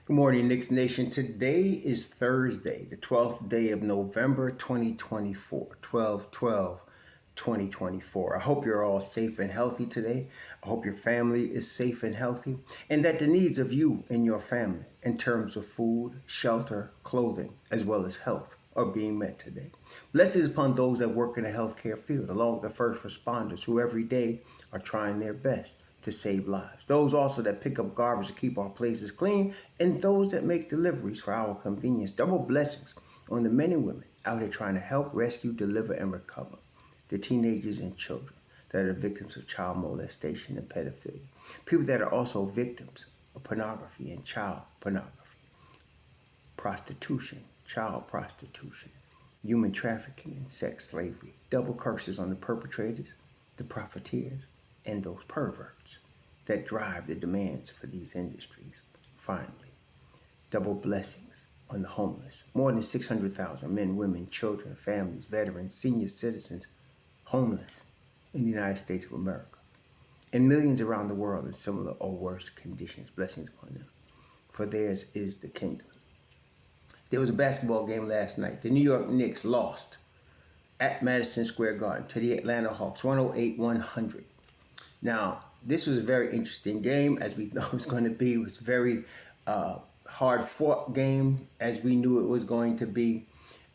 Good morning, Knicks Nation. Today is Thursday, the 12th day of November 2024, 12/12/2024. I hope you're all safe and healthy today. I hope your family is safe and healthy, and that the needs of you and your family in terms of food, shelter, clothing, as well as health are being met today. Blessings upon those that work in the healthcare field, along with the first responders who every day are trying their best to save lives. Those also that pick up garbage to keep our places clean, and those that make deliveries for our convenience. Double blessings on the men and women out here trying to help, rescue, deliver, and recover the teenagers and children that are victims of child molestation and pedophilia. People that are also victims of pornography and child pornography, prostitution, child prostitution, human trafficking, and sex slavery. Double curses on the perpetrators, the profiteers, and those perverts that drive the demands for these industries. Finally, double blessings on the homeless. More than 600,000 men, women, children, families, veterans, senior citizens, homeless in the United States of America, and millions around the world in similar or worse conditions. Blessings upon them, for theirs is the kingdom. There was a basketball game last night. The New York Knicks lost at Madison Square Garden to the Atlanta Hawks, 108-100. Now, this was a very interesting game, as we know it's going to be. It was a very hard-fought game, as we knew it was going to be.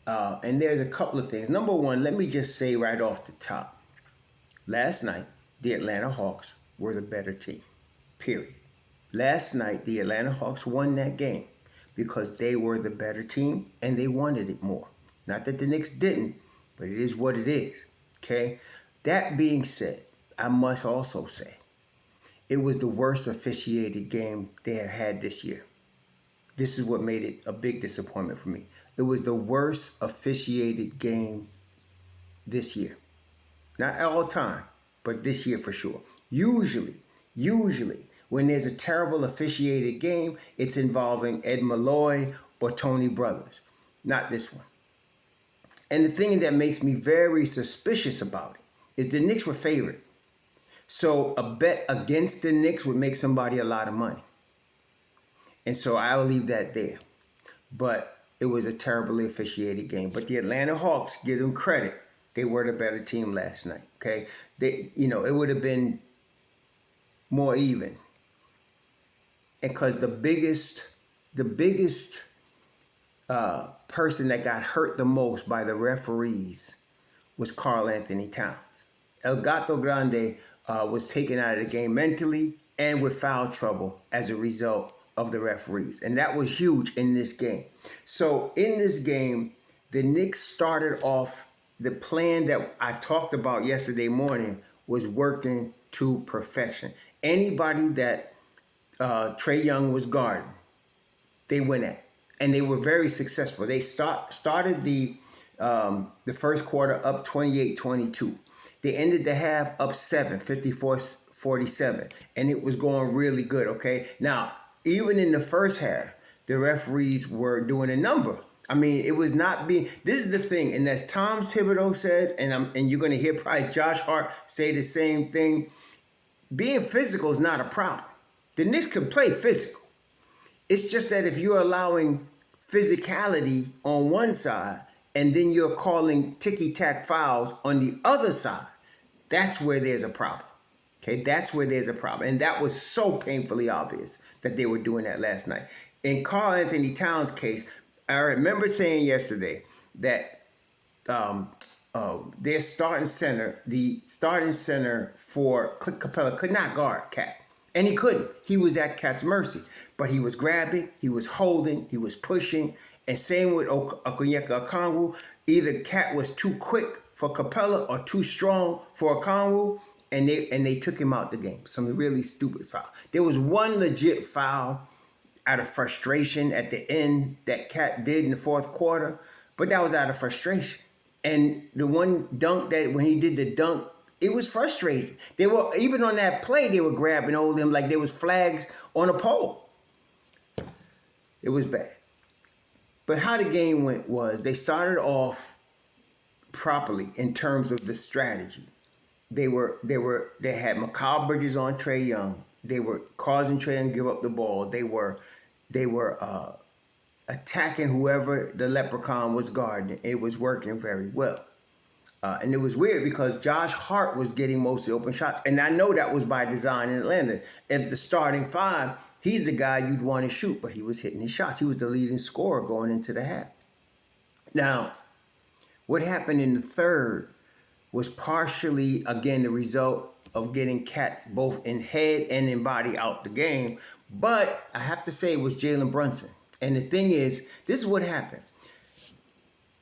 And there's a couple of things. Number one, let me just say right off the top, last night, the Atlanta Hawks were the better team, period. Last night, the Atlanta Hawks won that game because they were the better team and they wanted it more. Not that the Knicks didn't, but it is what it is, okay? That being said, I must also say it was the worst officiated game they have had this year. This is what made it a big disappointment for me. It was the worst officiated game this year. Not all time, but this year for sure. Usually, when there's a terrible officiated game, it's involving Ed Malloy or Tony Brothers. Not this one. And the thing that makes me very suspicious about it is the Knicks were favored. So a bet against the Knicks would make somebody a lot of money. And so I'll leave that there. But it was a terribly officiated game. But the Atlanta Hawks, give them credit, they were the better team last night. Okay, it would have been more even. And because the biggest person that got hurt the most by the referees was Karl Anthony Towns. El Gato Grande was taken out of the game mentally and with foul trouble as a result of the referees. And that was huge in this game. So in this game, the Knicks started off, the plan that I talked about yesterday morning was working to perfection. Anybody that Trae Young was guarding, they went at. And they were very successful. They started the first quarter up 28-22. They ended the half up 7, 54-47. And it was going really good, okay? Now, even in the first half, the referees were doing a number. I mean, it was not being... This is the thing, and as Tom Thibodeau says, and you're going to hear probably Josh Hart say the same thing, being physical is not a problem. The Knicks can play physical. It's just that if you're allowing physicality on one side and then you're calling ticky-tack fouls on the other side, that's where there's a problem. Okay, that's where there's a problem. And that was so painfully obvious that they were doing that last night. In Karl Anthony Towns' case, I remember saying yesterday that their starting center, the starting center for Capella could not guard Cat. And he couldn't. He was at Cat's mercy. But he was grabbing, he was holding, he was pushing. And same with Onyeka Okongwu. Either Cat was too quick for Capella or too strong for Okongwu. And they took him out the game. Some really stupid foul. There was one legit foul out of frustration at the end that Cat did in the fourth quarter. But that was out of frustration. And the one dunk that when he did the dunk, it was frustrating. They were, even on that play, they were grabbing hold of him like there was flags on a pole. It was bad. But how the game went was they started off properly in terms of the strategy. They had Mikal Bridges on Trae Young. They were causing Trae Young to give up the ball. They were They were attacking whoever the Leprechaun was guarding. It was working very well. And it was weird because Josh Hart was getting most of the open shots. And I know that was by design in Atlanta. If the starting five, he's the guy you'd want to shoot, but he was hitting his shots. He was the leading scorer going into the half. Now, what happened in the third was partially, again, the result of getting Cat both in head and in body out the game. But I have to say it was Jalen Brunson. And the thing is, this is what happened.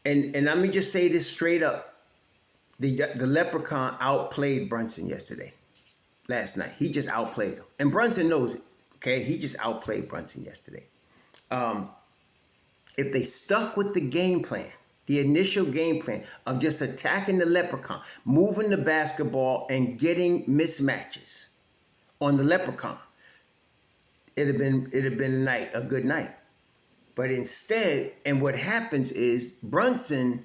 And let me just say this straight up. The Leprechaun outplayed Brunson last night. He just outplayed him. And Brunson knows it, okay? He just outplayed Brunson yesterday. If they stuck with the game plan, the initial game plan of just attacking the Leprechaun, moving the basketball and getting mismatches on the Leprechaun, it'd have been a good night. But instead, and what happens is Brunson,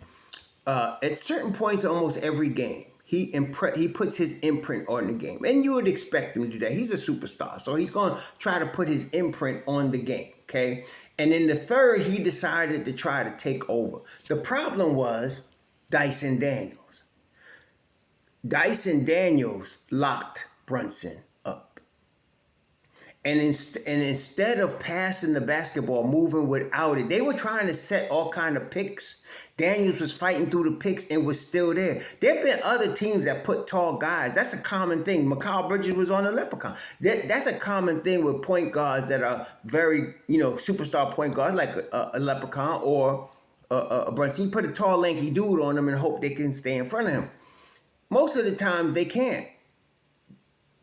at certain points almost every game, he puts his imprint on the game. And you would expect him to do that. He's a superstar, so he's going to try to put his imprint on the game, okay? And in the third, he decided to try to take over. The problem was Dyson Daniels. Dyson Daniels locked Brunson up. And instead of passing the basketball, moving without it, they were trying to set all kind of picks. Daniels was fighting through the picks and was still there. There have been other teams that put tall guys. That's a common thing. Mikal Bridges was on the Leprechaun. That's a common thing with point guards that are very, superstar point guards like a Leprechaun or a Brunson. You put a tall, lanky dude on them and hope they can stay in front of him. Most of the time, they can't.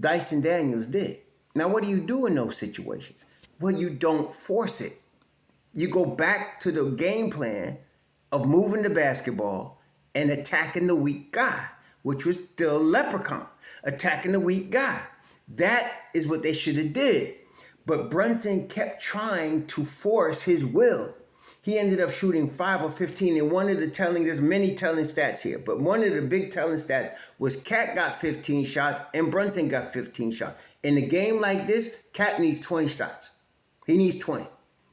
Dyson Daniels did. Now, what do you do in those situations? Well, you don't force it. You go back to the game plan of moving the basketball and attacking the weak guy, which was still Leprechaun, attacking the weak guy. That is what they should have did. But Brunson kept trying to force his will. He ended up shooting 5 of 15, and there's many telling stats here, but one of the big telling stats was Cat got 15 shots and Brunson got 15 shots. In a game like this, Cat needs 20 shots. He needs 20.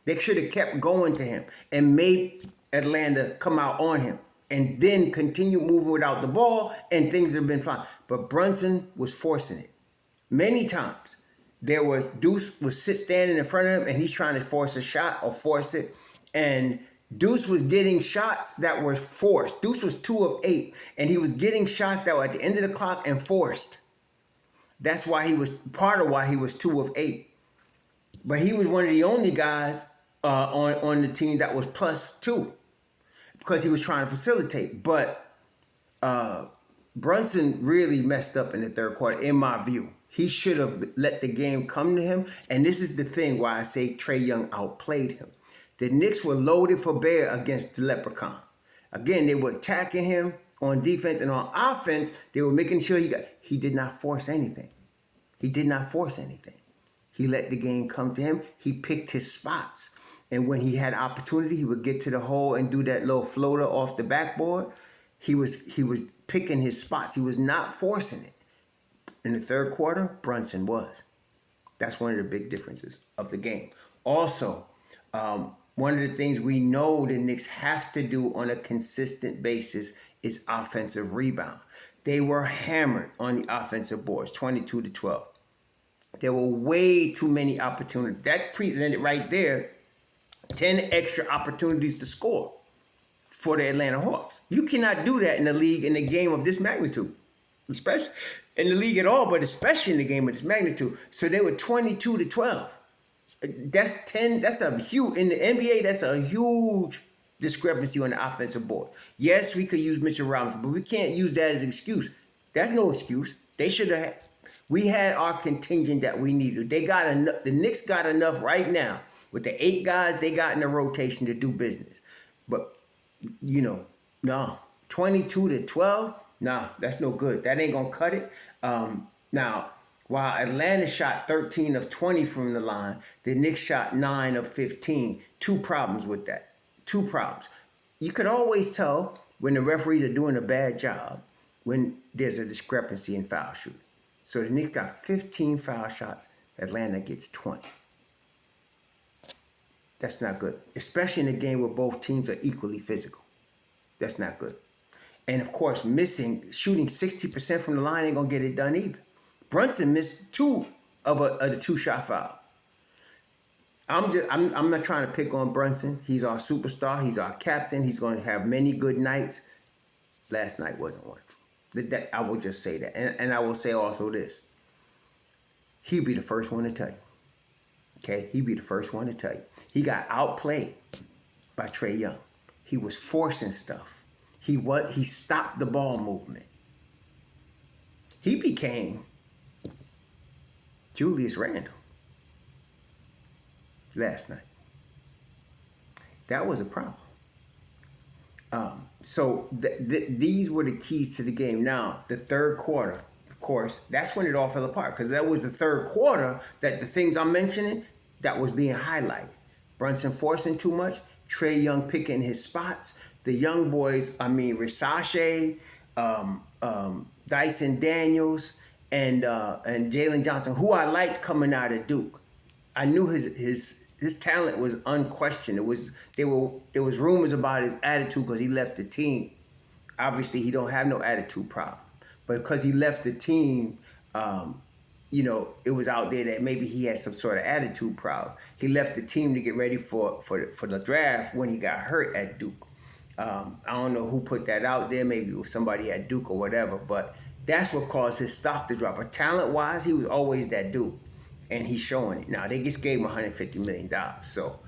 They should have kept going to him and made Atlanta come out on him and then continue moving without the ball, and things would have been fine. But Brunson was forcing it. Many times, Deuce was standing in front of him and he's trying to force a shot or force it. And Deuce was getting shots that were forced. Deuce was 2 of 8, and he was getting shots that were at the end of the clock and forced. That's why part of why he was 2 of 8. But he was one of the only guys on the team that was +2 because he was trying to facilitate. But Brunson really messed up in the third quarter, in my view. He should have let the game come to him. And this is the thing why I say Trae Young outplayed him. The Knicks were loaded for bear against the Leprechaun. Again, they were attacking him on defense, and on offense, they were making sure he did not force anything. He did not force anything. He let the game come to him. He picked his spots. And when he had opportunity, he would get to the hole and do that little floater off the backboard. He was picking his spots. He was not forcing it. In the third quarter, Brunson was. That's one of the big differences of the game. Also, one of the things we know the Knicks have to do on a consistent basis is offensive rebound. They were hammered on the offensive boards, 22-12. There were way too many opportunities. That presented right there 10 extra opportunities to score for the Atlanta Hawks. You cannot do that in the league in a game of this magnitude, especially in the league at all, but especially in the game of this magnitude. So they were 22-12. That's 10. That's a huge, in the NBA, that's a huge discrepancy on the offensive board. Yes, we could use Mitchell Robinson, but we can't use that as an excuse. That's no excuse. They should have. We had our contingent that we needed. They got enough. The Knicks got enough right now with the 8 guys they got in the rotation to do business. But no, 22-12. Nah, that's no good. That ain't gonna cut it. Now, while Atlanta shot 13 of 20 from the line, the Knicks shot 9 of 15. 2 problems with that. 2 problems. You could always tell when the referees are doing a bad job when there's a discrepancy in foul shooting. So the Knicks got 15 foul shots. Atlanta gets 20. That's not good, especially in a game where both teams are equally physical. That's not good. And of course, shooting 60% from the line ain't gonna get it done either. Brunson missed two of the two shot foul. I'm not trying to pick on Brunson. He's our superstar. He's our captain. He's going to have many good nights. Last night wasn't one of them. I will just say that, and I will say also this. He'd be the first one to tell you. Okay, he'd be the first one to tell you. He got outplayed by Trae Young. He was forcing stuff. He stopped the ball movement. He became Julius Randle last night. That was a problem. So these were the keys to the game. Now, the third quarter, of course, that's when it all fell apart, because that was the third quarter that the things I'm mentioning, that was being highlighted. Brunson forcing too much, Trae Young picking his spots, the young boys, Risache, Dyson Daniels, and Jalen Johnson, who I liked coming out of Duke. I knew his talent was unquestioned. There was rumors about his attitude because he left the team. Obviously, he don't have no attitude problem, but because he left the team, it was out there that maybe he had some sort of attitude problem. He left the team to get ready for the draft when he got hurt at Duke. I don't know who put that out there. Maybe it was somebody at Duke or whatever, but that's what caused his stock to drop. But talent-wise, he was always that dude. And he's showing it. Now, they just gave him $150 million. So,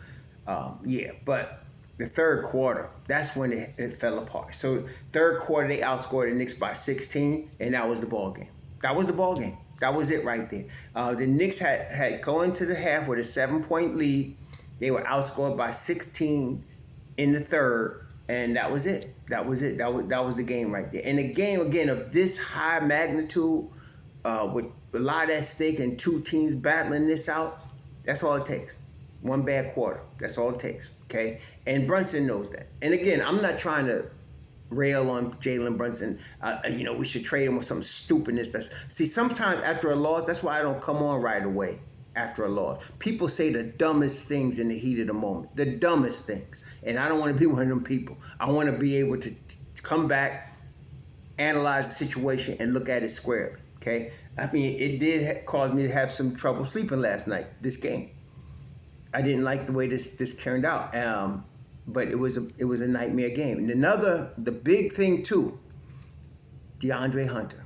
But the third quarter, that's when it fell apart. So, third quarter, they outscored the Knicks by 16, and that was the ball game. That was the ball game. That was it right there. The Knicks had going to the half with a 7-point lead. They were outscored by 16 in the third, and that was it. That was it. That was the game right there. And a game, again, of this high magnitude, with a lot at stake and two teams battling this out, that's all it takes. One bad quarter. That's all it takes. Okay? And Brunson knows that. And again, I'm not trying to rail on Jalen Brunson. We should trade him with some stupidness. See, sometimes after a loss, that's why I don't come on right away after a loss. People say the dumbest things in the heat of the moment. The dumbest things. And I don't want to be one of them people. I want to be able to come back, analyze the situation, and look at it squarely. Okay, it did cause me to have some trouble sleeping last night. This game, I didn't like the way this turned out. But it was a nightmare game. And the big thing too, DeAndre Hunter.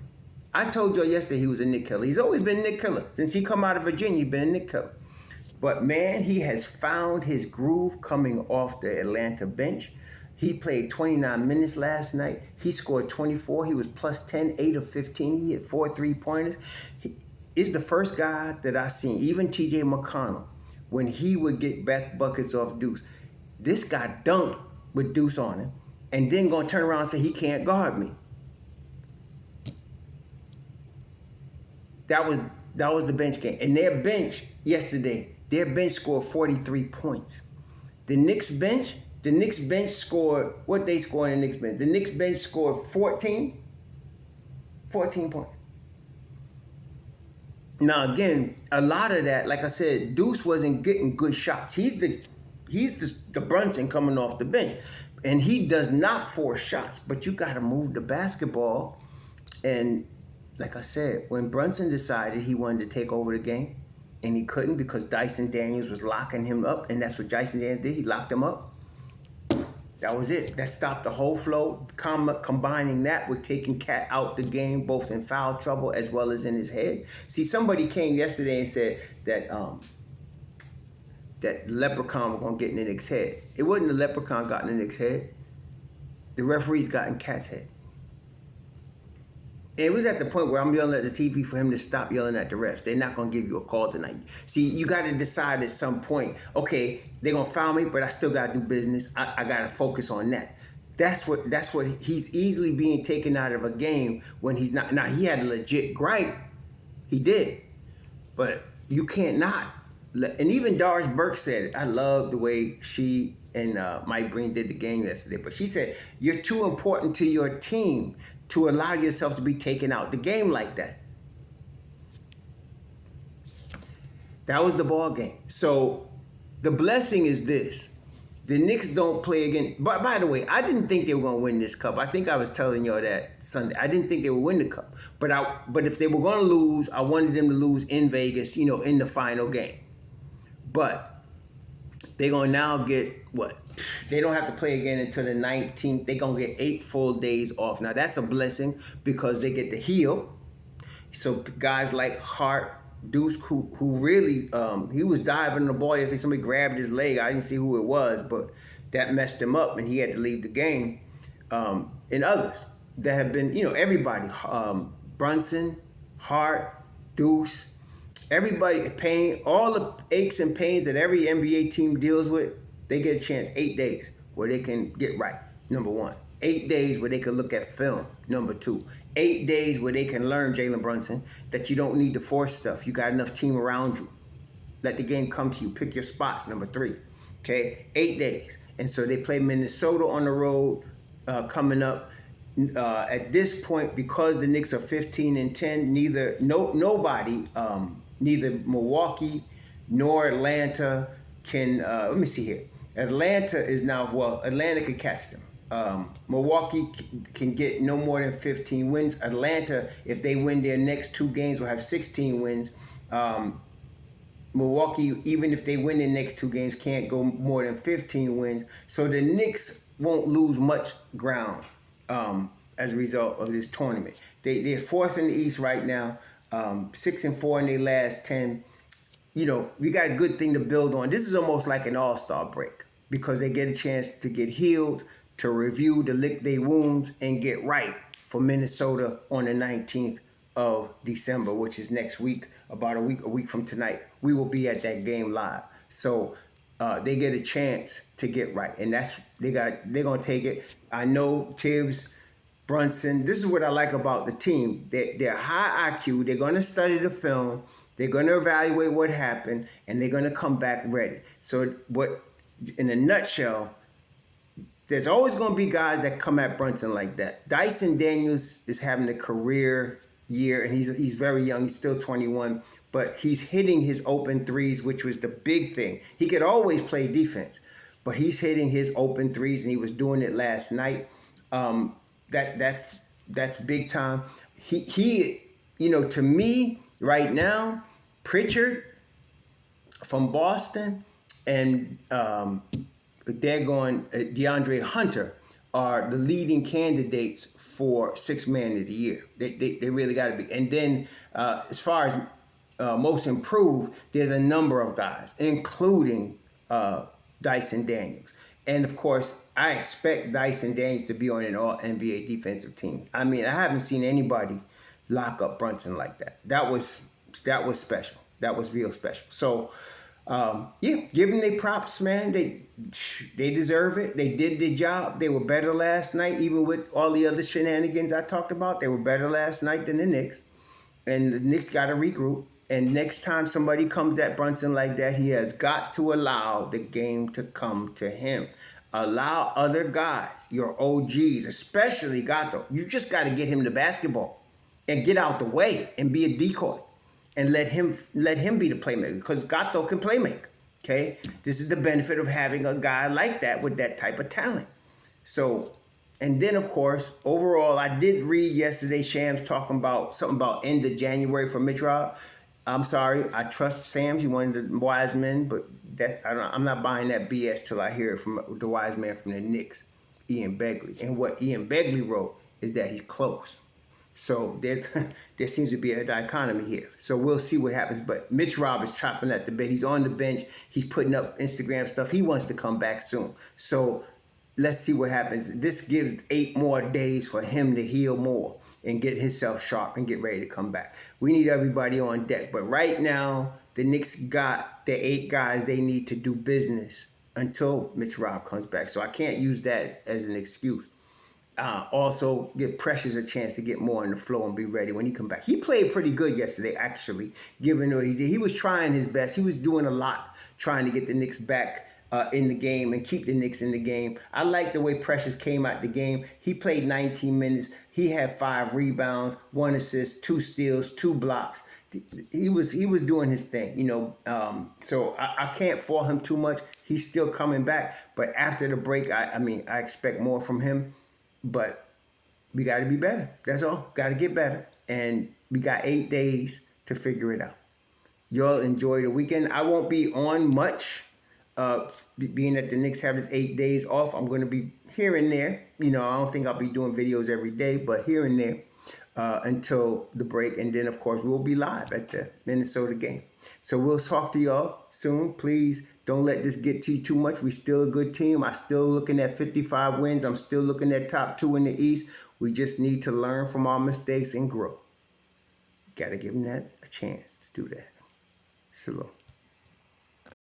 I told you yesterday he was a Knick killer. He's always been a Knick killer since he come out of Virginia. He's been a Knick killer. But man, he has found his groove coming off the Atlanta bench. He played 29 minutes last night. He scored 24. He was plus 10, 8 of 15. He hit 4 3-pointers. He is the first guy that I've seen, even T.J. McConnell, when he would get back buckets off Deuce. This guy dunked with Deuce on him and then going to turn around and say he can't guard me. That was the bench game. And their bench yesterday, scored 43 points. The Knicks bench scored, what they scored in the Knicks bench? The Knicks bench scored 14 points. Now, again, a lot of that, like I said, Deuce wasn't getting good shots. He's the Brunson coming off the bench. And he does not force shots, but you got to move the basketball. And like I said, when Brunson decided he wanted to take over the game, and he couldn't because Dyson Daniels was locking him up, and that's what Dyson Daniels did. He locked him up. That was it. That stopped the whole flow. Combining that with taking Cat out the game, both in foul trouble as well as in his head. See, somebody came yesterday and said that that Leprechaun was going to get in the Knicks' head. It wasn't the Leprechaun got in the Knicks' head. The referees got in Cat's head. It was at the point where I'm yelling at the TV for him to stop yelling at the refs. They're not going to give you a call tonight. See, you got to decide at some point, okay, they're going to foul me, but I still got to do business. I got to focus on that. That's what he's easily being taken out of a game when he's not. Now, he had a legit gripe. He did. But you can't not. And even Doris Burke said it. I love the way she and Mike Breen did the game yesterday. But she said, you're too important to your team to allow yourself to be taken out the game like that. That was the ball game. So The blessing is this. The Knicks don't play again. But by the way, I didn't think they were going to win this cup. I think I was telling y'all that Sunday. I didn't think they would win the cup. But if they were going to lose, I wanted them to lose in Vegas, in the final game. But they're going to now get what? They don't have to play again until the 19th. They're going to get 8 full days off. Now, that's a blessing because they get to heal. So guys like Hart, Deuce, who really, he was diving the ball yesterday. Somebody grabbed his leg. I didn't see who it was, but that messed him up and he had to leave the game. And others that have been, everybody, Brunson, Hart, Deuce, everybody, pain, all the aches and pains that every NBA team deals with, they get a chance 8 days where they can get right, number one. 8 days where they can look at film, number two. 8 days where they can learn, Jalen Brunson, that you don't need to force stuff. You got enough team around you. Let the game come to you. Pick your spots, number three. Okay, 8 days. And so they play Minnesota on the road coming up. At this point, because the Knicks are 15-10, neither Milwaukee nor Atlanta can, let me see here. Atlanta could catch them. Milwaukee can get no more than 15 wins. Atlanta, if they win their next 2 games, will have 16 wins. Milwaukee, even if they win their next 2 games, can't go more than 15 wins. So the Knicks won't lose much ground as a result of this tournament. They're 4th in the East right now, 6-4 in their last 10. We got a good thing to build on. This is almost like an all-star break because they get a chance to get healed, to review, to lick their wounds, and get right for Minnesota on the 19th of December, which is next week, about a week from tonight. We will be at that game live. So they get a chance to get right, and they're gonna take it. I know Tibbs, Brunson. This is what I like about the team. They're high IQ. They're gonna study the film. They're gonna evaluate what happened, and they're gonna come back ready. So in a nutshell, there's always going to be guys that come at Brunson like that. Dyson Daniels is having a career year, and he's very young. He's still 21, but he's hitting his open threes, which was the big thing. He could always play defense, but he's hitting his open threes, and he was doing it last night. That's big time. He to me right now, Pritchard from Boston and DeAndre Hunter are the leading candidates for 6th man of the year. They really got to be. And then as far as most improved, there's a number of guys, including Dyson Daniels. And of course, I expect Dyson Daniels to be on an all-NBA defensive team. I mean, I haven't seen anybody lock up Brunson like that. That was special. That was real special. So, give them their props, man. They deserve it. They did their job. They were better last night, even with all the other shenanigans I talked about. They were better last night than the Knicks. And the Knicks got to regroup. And next time somebody comes at Brunson like that, he has got to allow the game to come to him. Allow other guys, your OGs, especially Gato. You just got to get him the basketball and get out the way and be a decoy. And let him be the playmaker, because Gato can play make. Okay, this is the benefit of having a guy like that with that type of talent. So, and then of course, overall, I did read yesterday Shams talking about something about end of January for Mitch Rob. I'm sorry, I trust Shams. He's one of the wise men, but I'm not buying that BS till I hear it from the wise man from the Knicks, Ian Begley. And what Ian Begley wrote is that he's close. So there seems to be a dichotomy here. So we'll see what happens. But Mitch Rob is chopping at the bit. He's on the bench. He's putting up Instagram stuff. He wants to come back soon. So let's see what happens. This gives 8 more days for him to heal more and get himself sharp and get ready to come back. We need everybody on deck. But right now, the Knicks got the 8 guys they need to do business until Mitch Rob comes back. So I can't use that as an excuse. Also give Precious a chance to get more on the floor and be ready when he come back. He played pretty good yesterday, actually, given what he did. He was trying his best. He was doing a lot trying to get the Knicks back in the game and keep the Knicks in the game. I like the way Precious came out the game. He played 19 minutes. He had 5 rebounds, 1 assist, 2 steals, 2 blocks. he was doing his thing, so I can't fault him too much. He's still coming back, but after the break, I expect more from him. But we got to be better. That's all. Got to get better, and we got 8 days to figure it out. Y'all enjoy the weekend. I won't be on much, being that the Knicks have this 8 days off. I'm going to be here and there. I don't think I'll be doing videos every day, but here and there until the break. And then, of course, we'll be live at the Minnesota game. So we'll talk to y'all soon. Please don't let this get to you too much. We're still a good team. I'm still looking at 55 wins. I'm still looking at top 2 in the East. We just need to learn from our mistakes and grow. Got to give them that a chance to do that. Shalom.